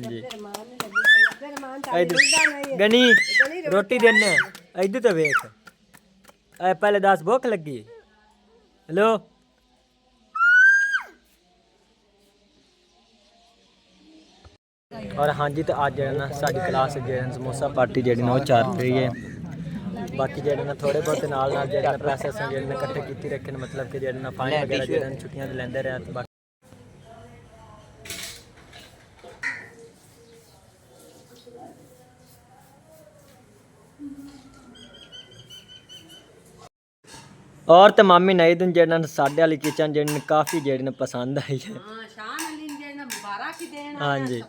जी गनी रोटी देने इधर तो वेख पहले 10 भूख लगी हेलो और हाँ जी तो अज जो ना साडी क्लास जो समोसा पार्टी जी ना चल रही है बाकी जो ना थोड़े बहुत नाल जो पैसे जो इकट्ठे की रखे मतलब कि जो ना फाइन वगैरह जो छुट्टियां लेंदे रहे तो और तो मामी नई दिन जो साढ़े वाली किचन जो काफ़ी जो पसंद आई है हाँ जी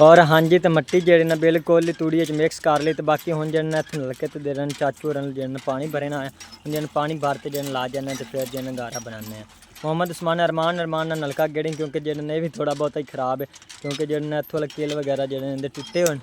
और हाँ जी तो मट्टी जी बिल्कुल तूड़ी मिक्स कर ली तो बाकी हूँ जो इतने नलके तो दे चाचू होर जो पानी भरे ना है पानी भर के जो ला जाने तो फिर जो गारा बनाने मोहम्मद उस्मान अरमान नलका गेड़ी क्योंकि जो भी थोड़ा बहुत ही खराब है क्योंकि जो इतों कील वगैरह जो टुटे हो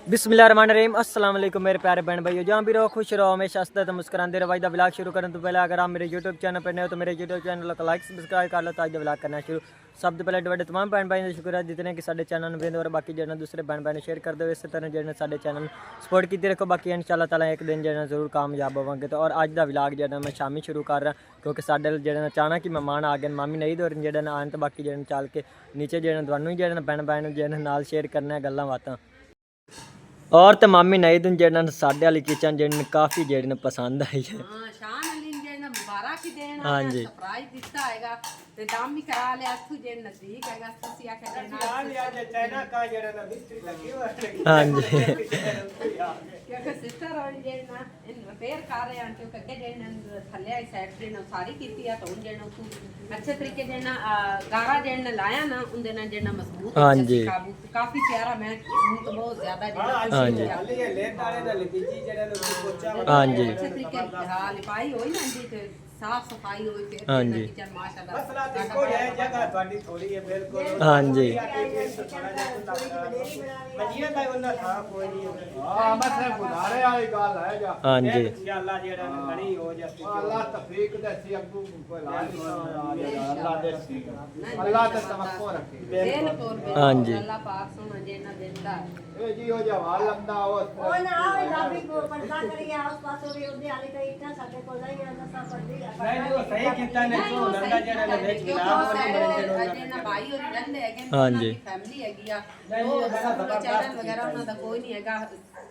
बिस्मिल्लाहिर्रहमानिर्रहीम अस्सलाम वालेकुम मेरे प्यारे बहन भाइयों जहाँ भी रहो खुश रहो हमेशा हंसते तो मुस्कुराते रहो। दा व्लॉग शुरू करने तो पहले अगर आप मेरे यूट्यूब चैनल पर नए हो तो मेरे यूट्यूब चैनल को लाइक सब्सक्राइब कर लो तो आज व्लॉग करना शुरू। सब तो पहले बड़े तमाम बहन भाई का शुक्र है जितने कि साढ़े चैनल में और बाकी जो दूसरे बहन भाई शेयर कर दो इस तरह जो साढ़े चैनल सपोर्ट की रखो बाकी इंशाल्लाह ताला एक दिन जो जरूर कामयाब होवांगे। तो और अज का व्लॉग जो मैं शामी शुरू कर रहा क्योंकि साढ़े जो अचानक ही मेहमान आ गए मामी नहीं दौर जो आन तो बाकी जो चल के नीचे जो थानू जो बहन भाई जो नाल शेयर करना गल्लां बातां और तो मामी नई दिन जो साढ़े वाली किचन जो काफ़ी जो पसंद आई है हाँ जी हाँ जी अच्छे तरीके गारा लाया ना मजबूत हाँ जी काफी प्यारा मैं तो बहुत ज्यादा हाँ जी हाँ जी अच्छे तरीके लिपाई होई ना जी ते साफ सफाई होई फिर हाँ जी किचन माशाल्लाह हाँ जी हाँ जी हाँ जी अल्लाह पाक सोना जेना देता जी हो जवाल लंदा हो ओ ना आवे लाभी को पड़ता करिए आस पास भी उदे आली तो इतना साथे को नहीं आंदा सा पड़ी नहीं वो सही कितना ने तो लंदा जरा ने देख के नाम जेना भाई और रहंदे है कि हाँ जी फैमिली हैगी आ वो चैनल वगैरह उन्हां दा कोई नहीं हैगा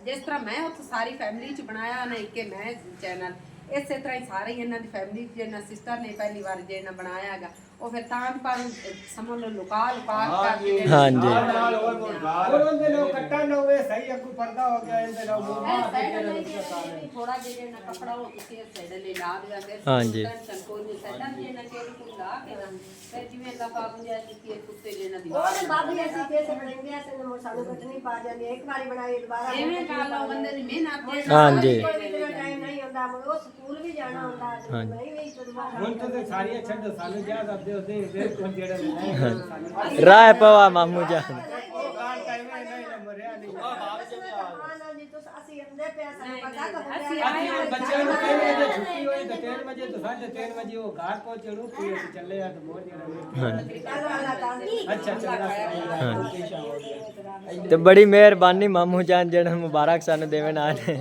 जिस तरह मैं उत्थे सारी फैमिली च बनाया ना इके मैं चैनल इसे तरह ही सारे इन्हां दी फैमिली जेना सिस्टर ने पहली बार जेना बनाया हैगा ਉਹ ਫਿਰ ਤਾਂ ਪਰ ਸਮਝ ਲੋ ਲੁਕਾ ਕਰਕੇ हाँ जी और उनके लोग कट्टा न हुए सही अगू पर्दा हो गया इनके लोग थोड़ा जे ना कपड़ा हो किसी साइड ले ला दिया फिर हाँ जी कोई नहीं साइड जे ना के ला के फिर जिवें अल्लाह पाक मुझे कि कुत्ते जे ना ਉਹ ਤੇ ਬਾਬੀ ਅਸੀਂ कैसे ਬਣਾएंगे ऐसे न ਸਾਨੂੰ कटनी पा जाती एक बारी बनाई दोबारा एवें का लो बंदे दी मेहनत हाँ जी इतना टाइम नहीं होता वो स्कूल भी जाना होता हाँ नहीं भी तो दोबारा ਹੁਣ ਤਾਂ ਸਾਰੀਆਂ ਛੱਡ ਸਾਨੂੰ ਜਾ ਸਕਦੇ ਉਹਦੇ ਬਿਲਕੁਲ ਜਿਹੜੇ ਨਹੀਂ राय पवा मामू जान ਉਹ ਕਾਰ ਟਾਈਮ ਨਹੀਂ ਮਰਿਆ ਨਹੀਂ जी तो ਅਸੀਂ ਅੰਦੇ ਪੈਸਾ ਪਤਾ ਅਸੀਂ ਕਰ ਆਏ ਬੱਚਿਆਂ ਨੂੰ 3 ਵਜੇ ਛੁੱਟੀ ਹੋਈ ਤਾਂ 3 ਵਜੇ ਤੋਂ 3:30 ਵਜੇ ਉਹ ਘਰ ਪਹੁੰਚਣੂ ਫਿਰ ਚੱਲੇ ਆ ਤਾਂ ਮੋਰ अच्छा चल तो बड़ी मेहरबानी मामू जान जन मुबारक सानू देवन आए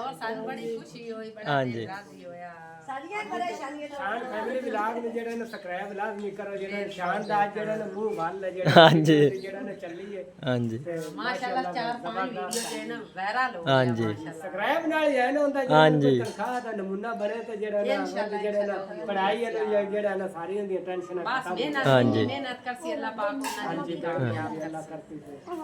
और सानू बड़ी खुशी होई बड़ा हाँ जी राजी होया ਸਾਰੀਆਂ ਪਰੇਸ਼ਾਨੀਆਂ शान फैमिली व्लॉग में जेड़ा ने सब्सक्राइब लाजमी करो जेड़ा शानदार जेड़ा ने मुंह वाल जेड़ा हाँ जी जेड़ा ने चली है हाँ जी माशाल्लाह 4-5 वीडियो जे ना वायरल हो हाँ जी सब्सक्राइब नाल ही है ना हुंदा हाँ जेड़ा जी तनखा दा नमूना बने ते जेड़ा ना जेड़ा ना पढ़ाई है ना जेड़ा ना सारी हुंदी टेंशन बस हाँ जी मेहनत करसी अल्लाह पाक उन्हां दी कामयाब अल्लाह करती है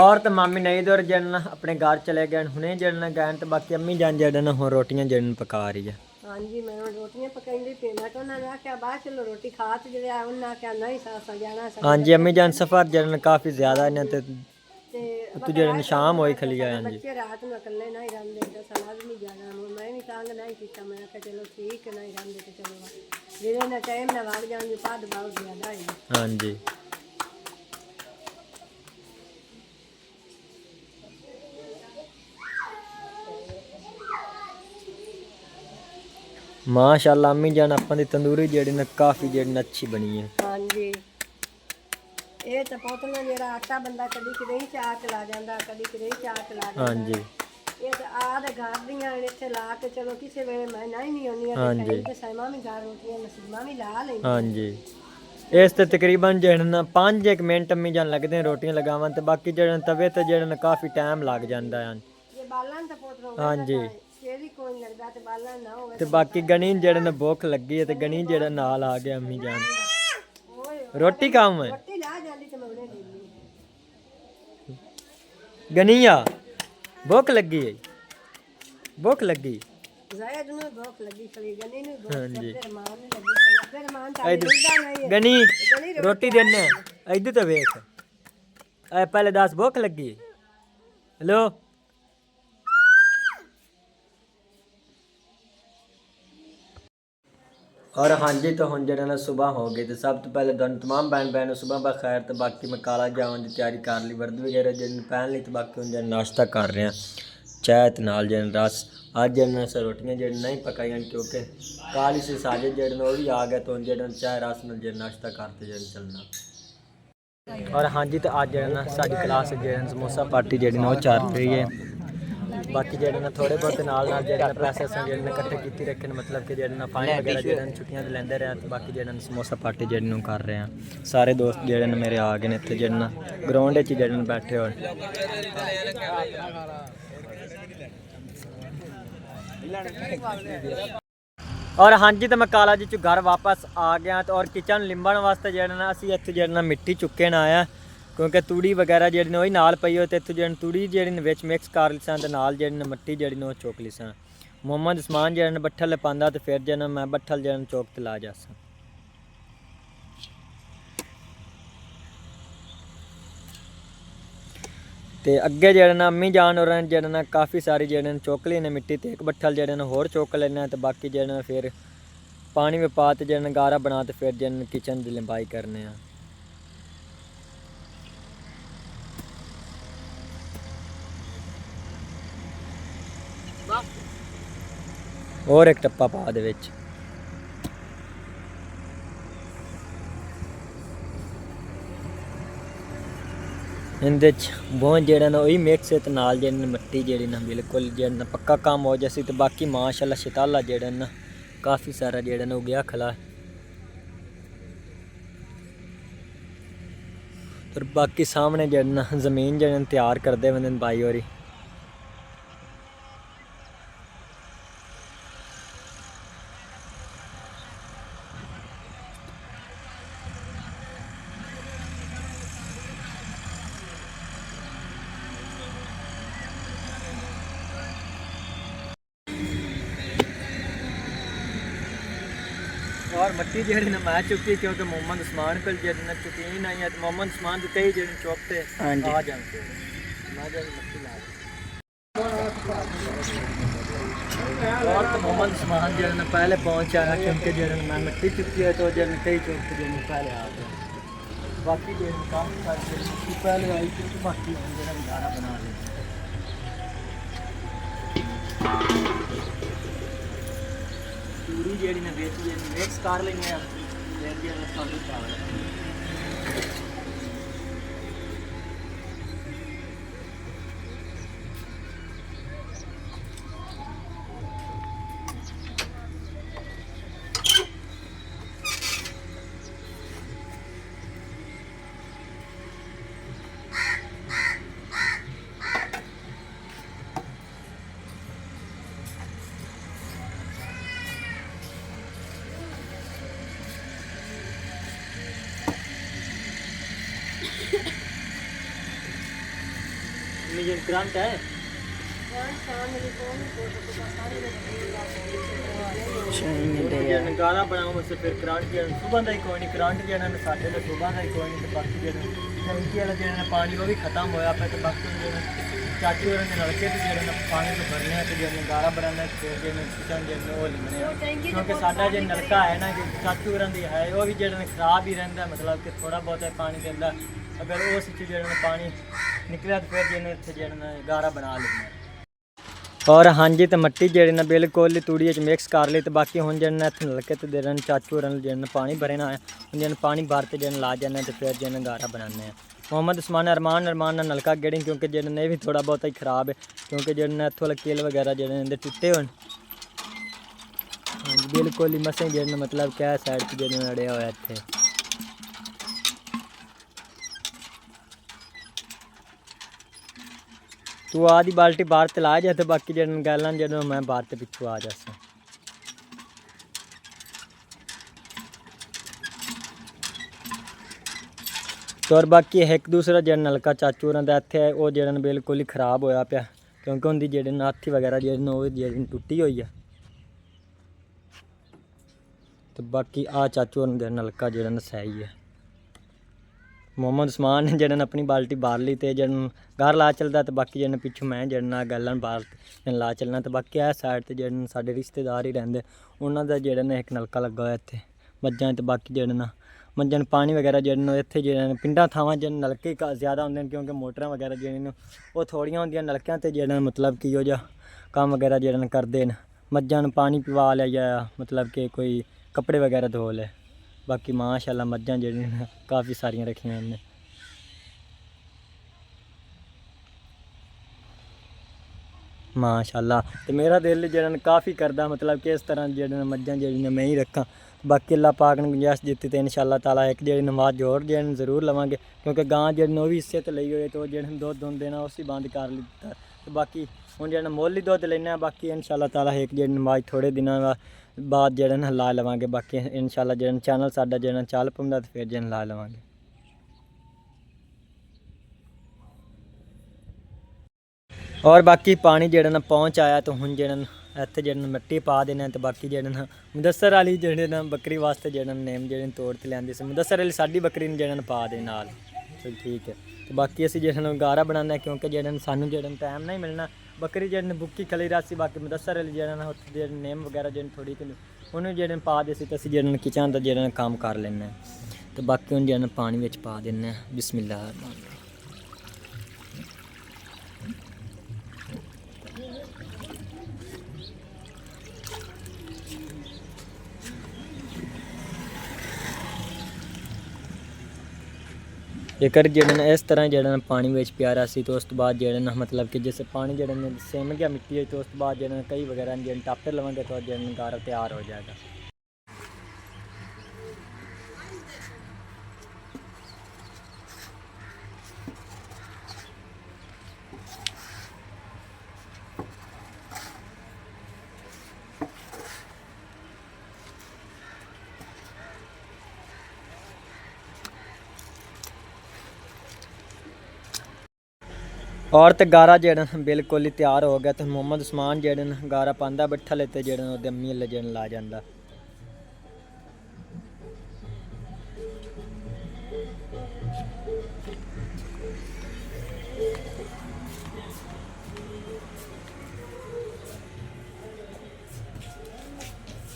और तो मामी नहीं दौर जन अपने घर चले गए हुने जन गए तो बाकी अम्मी जान जन हो रोटियां जन पका रही है हाँ जी मैं रोटियां पकाई पे मैं तो उन्होंने आख्या बाद चलो रोटी खा तो जो उन्हें आख्या नहीं सा जाना हाँ जी अम्मी जान सफ़र जन काफ़ी ज़्यादा ने ते तू जन शाम होई खली आया जी बच्चे रात में अकेले नहीं रहते तो सलाद नहीं जाना मैं भी तंग नहीं किया मैं आख्या चलो ठीक नहीं रहते तो चलो जिन्हें ना टाइम ना भाग जाऊँगी पद बहुत ज़्यादा है हाँ जी माशाल्लाह अम्मी जान अपन दी तंदूरी जेड़ी ना काफ़ी जेड़ी अच्छी बनी है हाँ ਹਾਂਜੀ ਇਹ ਤਾਂ ਪੋਤਨਾ ਜਿਹੜਾ ਆਟਾ ਬੰਦਾ ਕਦੀ ਕਿਤੇ ਚਾਹ ਚਲਾ ਜਾਂਦਾ, ਕਦੀ ਕਿਤੇ ਚਾਹ ਚਲਾ ਜਾਂਦਾ। ਹਾਂਜੀ ਇਹ ਤਾਂ ਆਹ ਦੇ ਘਰ ਦੀਆਂ ਇੱਥੇ ਲਾ ਕੇ ਚਲੋ ਕਿਸੇ ਵੇਲੇ ਮੈਂ ਨਹੀਂ ਆਉਂਦੀ ਹਾਂਜੀ। ਤੇ ਸੈਮਾ ਵੀ ਘਰ ਰੋਟੀਆਂ ਨਸੀਬਾਂ ਵੀ ਲਾ ਲੈਂਦੀ। ਹਾਂਜੀ ਇਸ ਤੇ ਤਕਰੀਬਨ ਜਿਹੜਾ 5 ਮਿੰਟ ਅੰਮੀ ਜਾਨ ਲੱਗਦੇ ਨੇ ਰੋਟੀਆਂ ਲਗਾਵਣ ਤੇ ਬਾਕੀ ਜਿਹੜਾ ਤਵੇ ਤੇ ਜਿਹੜਾ ਕਾਫੀ ਟਾਈਮ ਲੱਗ ਜਾਂਦਾ ਹੈ। ਜੇ ਬਾਲਾਂ ਤਾਂ ਪੋਤਰਾ ਹੋਵੇ ਹਾਂਜੀ ਤੇਰੀ ਕੋਈ ਨੀ ਲੱਗਦਾ ਤੇ ਬਾਲਾਂ ਨਾ ਹੋਵੇ ਤੇ ਬਾਕੀ ਗਣੀ ਜਿਹੜਾ ਨੇ ਭੁੱਖ ਲੱਗੀ ਹੈ ਤੇ ਗਣੀ ਜਿਹੜਾ ਨਾਲ ਆ ਗਿਆ ਅੰਮੀ ਜਾਨ ਰੋਟੀ ਖਾਵਾਂ ਰੋਟੀ ਲਾ ਜਾਂਦੀ ਤੇ ਮੈਂ ਉਹਨੇ ਦੇ ਲਈ। ਗਨੀਆ ਭੁੱਖ ਲੱਗੀ ਹੈ ਭੁੱਖ ਲੱਗੀ ਜ਼ਾਇਦ ਨੂੰ ਭੁੱਖ ਲੱਗੀ ਖਲੀ ਗਨੀ ਨੂੰ ਭੁੱਖ ਹਾਂਜੀ ਤੇਰੇ ਮਾਂ ਨੂੰ ਲੱਗੀ ਤੇਰੇ ਮਾਂ ਤਾਂ ਮਿਲਦਾ ਨਹੀਂ ਗਨੀ ਰੋਟੀ ਦੇਣੇ ਇੱਧਰ ਤਾਂ ਵੇਖ ਐ ਪਹਿਲੇ ਦੱਸ ਭੁੱਖ ਲੱਗੀ ਹੈਲੋ और हाँ जी तो हम जरा सुबह हो गई तो सब तो पहले दोनों तमाम बहन बहनों सुबह बखैर तो बाकी मैं काला जावन की तैयारी कर ली वर्द वगैरह जिन पहन ली तो बाकी हम जरा नाश्ता कर रहे हैं चाय ते नाल जन रस अज जन अस रोटियां जड़ नहीं पकाई क्योंकि काली से साजे जड़ वो भी आ गया तो जड़ चाय रस में जड़ नाश्ता करते जड़ चलना। और हाँ जी तो अज जरा साडी क्लास जड़ समोसा पार्टी जड़ी वो चल रही है बाकी जेडे थोड़े बहुत नाल जेडे पैसे जेडे इकट्ठे कीती रखे मतलब कि जेडे फाइन वगैरह जेडे छुट्टियां ते लेंदे रहे तो बाकी जेडे समोसा पार्टी जेडे कर रहे हैं सारे दोस्त जेडे मेरे आ गए इत्थे जेडे ग्राउंड च जेडे बैठे हो। और हाँ जी तो मैं काला जी चो घर वापस आ गया तो और किचन लिंबण वास्ते जेडे असीं इत्थे जेडे मिट्टी चुके ना आया क्योंकि तूड़ी वगैरह जी वही नाल पई हो तो जी तूड़ी जी विच मिक्स कर ली सन नाल जी मिट्टी जी चुक ली सन मोहम्मद उस्मान जी बट्ठल पाँदा तो फिर जी मैं बट्ठल जी चौक ते ला जा सा। ते अगे जेडे अम्मी जान और जेडे काफ़ी सारी जेडे चुक ली ने मिट्टी तो एक बट्ठल जेडे होर चुक लेना तो बाकी जेडे फिर पानी में पा तो जेडे गारा बना तो फिर जेडे किचन की लंबाई करने। और एक टप्पा पा दे विच इहदे बहुत जेड़ा ना वही मिक्स है नाल जेड़ी मिट्टी जेड़ी ना बिल्कुल जेड़ा पक्का काम हो जैसी तो बाकी माशाल्लाह शताला जेड़ा ना काफ़ी सारा जेड़ा ना उगया खला और बाकी सामने जेड़ा ना ज़मीन जेड़ा तैयार करते बंदे भाई होरी। और मट्टी जी ना मैं चुकी क्योंकि मोहम्मद उस्मान को जी चुकी नहीं है तो मोहम्मद उस्मान तो कई जी चौकते आ जाते मैं जब मट्टी ला और तो मोहम्मद उस्मान जी पहले पहुँच आया क्योंकि जी मैं मट्टी चुकी है तो जी कई चौकते जी पहले आ गए बाकी जी काम पहले आई क्योंकि बाकी गारा बना लिया। पूरी जेडी ने बेच ली मिक्स कर लेंगे फिर जी सानू चावल ग्रांट है गारा बनाओ से फिर करंट सुबह का ही कोई नहीं करंट जो साढ़े तो सुबह का ही कोई नहीं तो बाकी जो टंकी वाला जो पानी वो भी खत्म होया पे तो बाकी जो चाची और नलके तो जो पानी तो भरने तो जो गारा बनाना फिर जो किचन जो वो लिखने क्योंकि साडा जो नलका है ना कि चाची और है वो भी जो खराब ही रहता मतलब कि थोड़ा बहुत पानी देता अगर उस जो पानी निकलिया तो फिर जो इतने जो गारा बना लेना। और हाँ जी, तो मट्टी जेह्ड़ी ना बिल्कुल ही तूड़ी च मिक्स कर ली। तो बाकी हुण जेह्ड़े इत्थे नलके ते दे चाचू होरां जेह्ड़े पानी भरे ना हुण जेह्ड़े पानी भर ते जेह्ड़े ला जाने ते फिर जेह्ड़े गारा बनाने हैं। मोहम्मद उस्मान अरमान ना नलका गेड़ी क्योंकि जेह्ड़े ने भी थोड़ा बहुत ही खराब है क्योंकि जेह्ड़े ने इत्थों किल वगैरह जेह्ड़े इंदे टुटे होन। हाँ जी, बिल्कुल ही मसें जेह्ड़े मतलब क्या साइड ते जेह्ड़े अड़ेया होया इत्थे। तू आधी बाल्टी बाहर ते ला जा ते बाकी जेह्ड़े गैलां जेह्ड़े मैं बाहर ते पिछू आ जासा। तो और बाकी एक दूसरा जेह्ड़ा नलका चाचू होरां दा इत्थे ओह् जेह्ड़ा बिल्कुल ही खराब होया पिया क्योंकि उंदी जेह्ड़ी नाथी वगैरह जेह्ड़ी ओह् जेह्ड़ी टुटी हुई है। तो बाकी आ चाचू होरां दा नलका जेह्ड़ा सही है। मोहम्मद उस्मान ने जेह्ड़े अपनी बाल्टी बाहर ली ते जेह्ड़े घर ला चलदा ते बाकी जेह्ड़े पिछू मैं जेह्ड़ा गैलन बाहर ला चलना। तो बाकी ऐ साइड ते जेह्ड़े साडे रिश्तेदार ही रहिंदे उन्हां दा जेह्ड़े ने इक नलका लग्गा होया इत्थे मज्जां ते बाकी जेह्ड़े ना मज्जां पानी वगैरह जेह्ड़े इत्थे जेह्ड़े पिंडां थावां जेह्ड़े नलके ज़्यादा होंदे न क्योंकि मोटरां वगैरह जेह्ड़ियां न ओह् थोड़ियां होंदियां नलकियां ते जेह्ड़े मतलब कि ओह् जा कम्म वगैरह जेह्ड़े करदे न मज्जां नूं पानी पिवा ले या मतलब कि कोई कपड़े वगैरह धो ले। बाकी माशाअल्लाह मज्जां जेह्ड़ियां न काफ़ी सारियां रखियां इन्हें। माशाअल्लाह तो मेरा दिल जेह्ड़ा काफ़ी करदा मतलब कि इस तरह जेह्ड़े मज्जां जेह्ड़ियां मैं ही रखां। बाकी अल्लाह पाक ने गुंजाइश दित्ती तो इंशाअल्लाह ताला एक जेह्ड़ी नमाज होर जेह्ड़ी ज़रूर लवांगे क्योंकि गां जेह्ड़ी ओह् भी हिस्से ते लई होए तो जेह्ड़े दुद्ध देना उसी बंद कर दित्ता। तो बाकी हुण जेह्ड़ा मुल्ल ही दुद्ध लैने बाकी इंशाअल्लाह ताला एक जेह्ड़ी नमाज थोड़े दिनां बाद जेह्ड़े न ला लवांगे। बाकी इंशाअल्लाह जेह्ड़ा चैनल साडा जेह्ड़ा चल पौंदा तो फिर जेह्ड़ा ला लवांगे। और बाकी पानी जेह्ड़ा ना पहुँच आया तो हुण जेह्ड़ा इत्थे जेह्ड़े मिट्टी पा देने तो बाकी जेह्ड़े न मुदस्सर आली जेह्ड़े न बकरी वास्ते जेह्ड़ा नेम जेह्ड़े तोड़ ते लियांदी सी मुदस्सर आली साडी बकरी जेह्ड़े पा दे नाल। तो ठीक है तो बाकी असीं जेह्ड़े गारा बनाने क्योंकि जेह्ड़े सानू जेह्ड़े टाइम नहीं मिलना बकरी जेह्ड़े बुक्की खली रासी बाकी मुदस्सर आली जेह्ड़े न उत्थे जेह्ड़े नेम वगैरह जेह्ड़े थोड़ी उन्हें जेह्ड़े पा दे सी तो असीं जेह्ड़े किचन दा जेह्ड़े काम कर लैने। तो बाकी हुण जेह्ड़े पानी विच पा दिन्ने बिस्मिल्लाह। जेकर जेह्ड़े इस तरह जेह्ड़े पानी विच प्यारा सी तो उस तो बाद जेह्ड़े मतलब कि जिस पानी जेह्ड़े सिम गया मिट्टी तो उस तो बाद जेह्ड़े कई वगैरह जेह्ड़े टापर लवांगे तो जेह्ड़े गारा तैयार हो जाएगा। और तो गारा जेह्ड़ा बिल्कुल ही तैयार हो गया तो मोहम्मद उस्मान जेह्ड़े गारा पांदा बैठा लेते जेह्ड़े ओह्दे अम्मी अल्ले जेह्ड़े ला जांदा।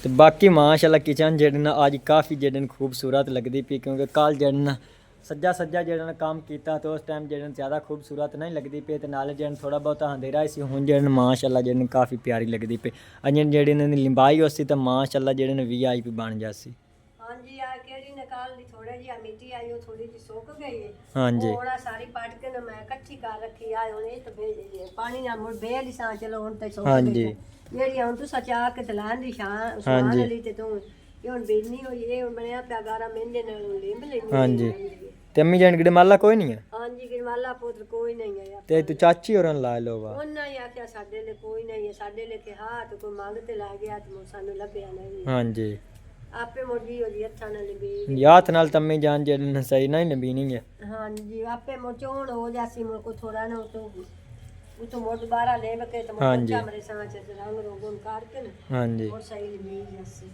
तो बाकी माशाअल्लाह किचन जेह्ड़े अज काफ़ी जेह्ड़े खूबसूरत लगदी पई क्योंकि कल जेह्ड़े सज्जा सज्जा जेह्ड़ा काम किया तो उस टाइम जेह्ड़े ज़्यादा खूबसूरत नहीं लगती पई तो नाले जेह्ड़े थोड़ा बहुत अंधेरा सी हुण जेह्ड़े माशाअल्लाह जेह्ड़े काफ़ी प्यारी लगदी पई अजें जेह्ड़ी लंबाई उसी तो माशाअल्लाह जेह्ड़े VIP बन जासी। हाँ जी आ केड़ी निकाल दी थोड़ी जी मिट्टी आई वो थोड़ी जी सूख गई है। हाँ जी थोड़ा सारी पाट के ना मैं इकट्ठी कर रखी है हुन तो भेज पानी ना मुड़ बेल ही सा चलो हुन तो सूख हाँ गई जी जेड़ी हुन तू सचा के तलान दी शान हाँ सुहान जी अली ते तू ये हुन बेनी होई ये हुन बनया पिया गारा मेंदे ने लींब लेनी। हाँ जी ते अम्मी जान गड़माला कोई नहीं है। हाँ जी गिरवाला पुत्र कोई नहीं है यार ते तू चाची होरन ला लोगा उन्ना ही आख्या साडे ले कोई नहीं है साडे ले के हाथ कोई मांगते ला गया तो सानू लभया नहीं। हाँ जी आपे मुर्गी हो जी अच्छा ना लबी याद नाल तम्मी जान जेह्ड़े सही नहीं नबीनी है। हाँ जी आपे मोचोण हो जासी मुझ को थोड़ा ना तो मोड़ दोबारा ले के तो हाँ मोड़ जी मेरे सांच रंग रोगन काट के ना हाँ जी और सही लबी जैसे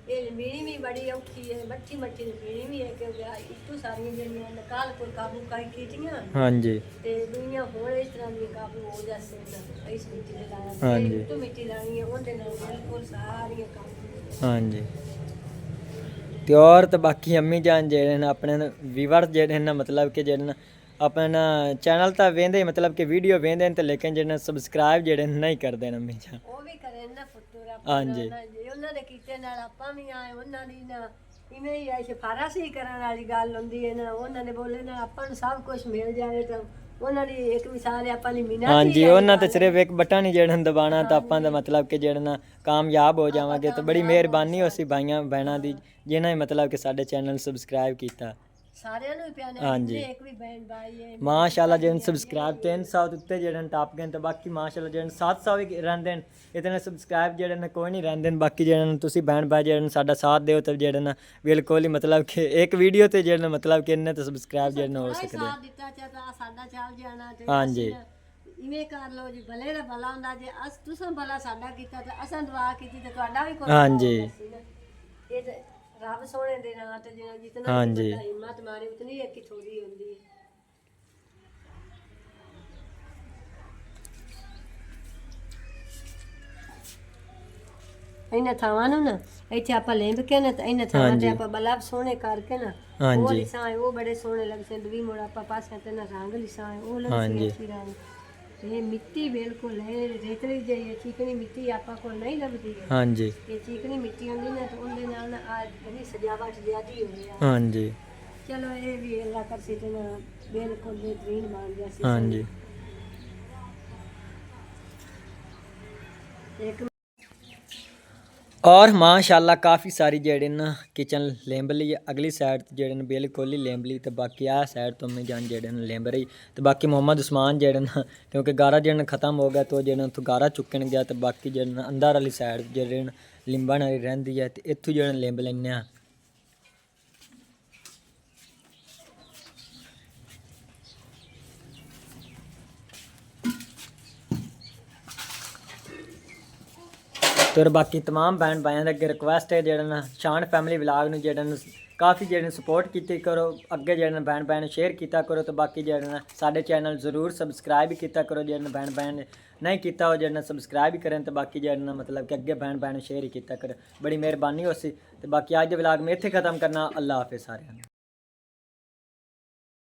ये लबीनी भी बड़ी औखी है मट्ठी मट्ठी लबीनी भी है क्योंकि इतू सारी जेड़ियां निकाल कोई काबू काई कीतियां हाँ जी ते दुनिया होर इस तरह दी काबू हो जासे इस मिट्टी दे लाया हाँ जी तो मिट्टी लानी है उनदे नाल बिल्कुल सारी काबू। हाँ जी ते और तो बाकी अम्मी जान जेह्ड़े न अपने व्यूअर्स जेह्ड़े न मतलब कि जेह्ड़े न अपना चैनल तो वेंदे मतलब कि वीडियो वेंदे ते लेकिन जिन्हें सब्सक्राइब जेडे नहीं करते ना हमेशा ਉਹ ਵੀ ਕਰੇ ਨਾ ਪੁੱਤਰ ਹਾਂਜੀ। ਜੇ ਉਹਨਾਂ ਦੇ ਕੀਤੇ ਨਾਲ ਆਪਾਂ ਵੀ ਆਏ ਉਹਨਾਂ ਦੀ ਨਾ ਇਵੇਂ ਹੀ ਐ ਸਿਫਾਰਸ਼ੀ ਕਰਨ ਵਾਲੀ ਗੱਲ ਹੁੰਦੀ ਹੈ ਨਾ ਉਹਨਾਂ ਦੇ ਬੋਲੇ ਨਾਲ ਆਪਾਂ ਨੂੰ ਸਭ ਕੁਝ ਮਿਲ ਜਾਵੇ ਤਾਂ ਉਹਨਾਂ ਦੀ ਇੱਕ ਮਿਸਾਲ ਹੈ ਆਪਾਂ ਦੀ ਮਿਹਨਤ हाँ जी उन्होंने तो सिर्फ एक बटन ही जेड़न दबाना तो अपन का मतलब कि जेड़ना कामयाब हो जावांगे तो बड़ी मेहरबानी उसी भाइयों बहनों की जिन्हें मतलब कि साडे चैनल सब्सक्राइब किया ਸਾਰਿਆਂ ਨੂੰ ਹੀ ਪਿਆਰੇ ਹਾਂਜੀ। ਨੇ ਇੱਕ ਵੀ ਬਹਿਣ ਬਾਈ ਹੈ माशाल्लाह जिन सब्सक्राइब 300 उत्ते जेड़न टॉप गए तो बाकी माशाल्लाह जिन 700 भी रहंदे न इतने सब्सक्राइब जेड़े न कोई नहीं रहंदे न बाकी जेड़न तुसी बहन भाई जेड़न साडा साथ दिओ तो जेड़न बिल्कुल ही मतलब कि एक वीडियो ते जेड़न मतलब कि इन्ने तो सब्सक्राइब जेड़न हो सकदे ਸਾਥ ਦਿੱਤਾ ਚਾਹਤਾ ਸਾਡਾ ਚੱਲ ਜਾਣਾ ਤੇ ਹਾਂਜੀ। ਇਵੇਂ ਕਰ ਲਓ ਜੀ ਭਲੇ ਦਾ ਭਲਾ ਹੁੰਦਾ ਜੇ ਅਸ ਤੁਸੀਂ ਭਲਾ ਸਾਡਾ ਕੀਤਾ ਤੇ ਅਸਾਂ ਦੁਆ ਕੀਤੀ ਤੇ ਤੁਹਾਡਾ ਵੀ ਕੋਈ ਹਾਂਜੀ। ਇਹ ਤੇ ਰੱਬ ਸੋਹਣੇ ਦੇ ਨਾਂ ਤੇ ਜਿਹੜਾ ਜਿਤਨਾ ਹਾਂਜੀ। ਬੰਦਾ ਹਿੰਮਤ ਮਾਰੇ ਉਤਨੀ ਇੱਕ ਹੀ ਥੋੜੀ ਹੁੰਦੀ ਹੈ ਇਹਨਾਂ ਥਾਵਾਂ ਨੂੰ ਨਾ ਇੱਥੇ ਆਪਾਂ ਲੈਂਬ ਕੇ ਨਾ ਤੇ ਇਹਨਾਂ ਥਾਵਾਂ ਤੇ ਆਪਾਂ ਬਲਬ ਸੋਹਣੇ ਕਰਕੇ ਨਾ ਉਹ ਹਾਂਜੀ। ਲਿਸਾਂ ਉਹ ਬੜੇ ਸੋਹਣੇ ਲੱਗਦੇ ਦੂਈ ਮੋੜ ਆਪਾਂ ਪਾਸੇ ਤੇ ਨਾ ਰੰਗ ਲਿਸਾਂ ਉਹ ਹਾਂਜੀ। ਲੱਗਦੀ ਅੱਛੀ ਰੰਗ ਇਹ ਮਿੱਟੀ ਬਿਲਕੁਲ ਹੈ ਰੇਤਲੀ ਜਿਹੀ ਚੀਕਣੀ ਮਿੱਟੀ ਆਪਾਂ ਕੋਲ ਨਹੀਂ ਲੱਭਦੀ ਹੈ हाँ जी ਇਹ ਚੀਕਣੀ ਮਿੱਟੀ ਹੁੰਦੀ ਨਾ ਤੇ ਉਹਦੇ ਨਾਲ ਨਾ ਆ ਬੜੀ ਸਜਾਵਟ ਜ਼ਿਆਦੀ ਹੋ ਰਹੀ ਆ हाँ जी ਚਲੋ ਇਹ ਵੀ ਅੱਲਾ ਕਰਸੀ ਤੇ ਨਾ ਬਿਲਕੁਲ ਬਿਹਤਰੀਨ ਬਣ ਗਿਆ ਸੀ हाँ जी ਇੱਕ और माशाल्लाह काफ़ी सारी जेड़े न किचन लेंब ली अगली साइड जेड़े न बिल्कुल ही लेंब ली तो बाकी आ साइड तो मैं जान जेड़े न लेंब रही तो बाकी मोहम्मद उस्मान जेड़े न क्योंकि गारा जेड़े न ख़त्म हो गया तो जेड़े उत्थों गारा चुकन गया तो बाकी जेड़े न अंदर वाली साइड जेड़े न लिंबन वाली रहिंदी है तो इत्थों जेड़े लेंब लैने आ तो बाकी तमाम भैन भाइयों के अगे रिक्वेस्ट है जेड़ा ना शान फैमिली व्लॉग में जेड़ा काफ़ी जेड़ा सपोर्ट की करो अगे जेड़ा भैन भाई शेयर किया करो तो बाकी जेड़ा ना साडे चैनल जरूर सब्सक्राइब किया करो जेड़ा भैन भाई नहीं किया वो जेड़ा सब्सक्राइब ही करें तो बाकी जेड़ा मतलब कि अगे भैन भाई शेयर ही किया करो बड़ी मेहरबानी हो सी तो बाकी अज के व्लॉग में इत्थे ख़त्म करना अल्लाह हाफिज़ सारिआं नूं।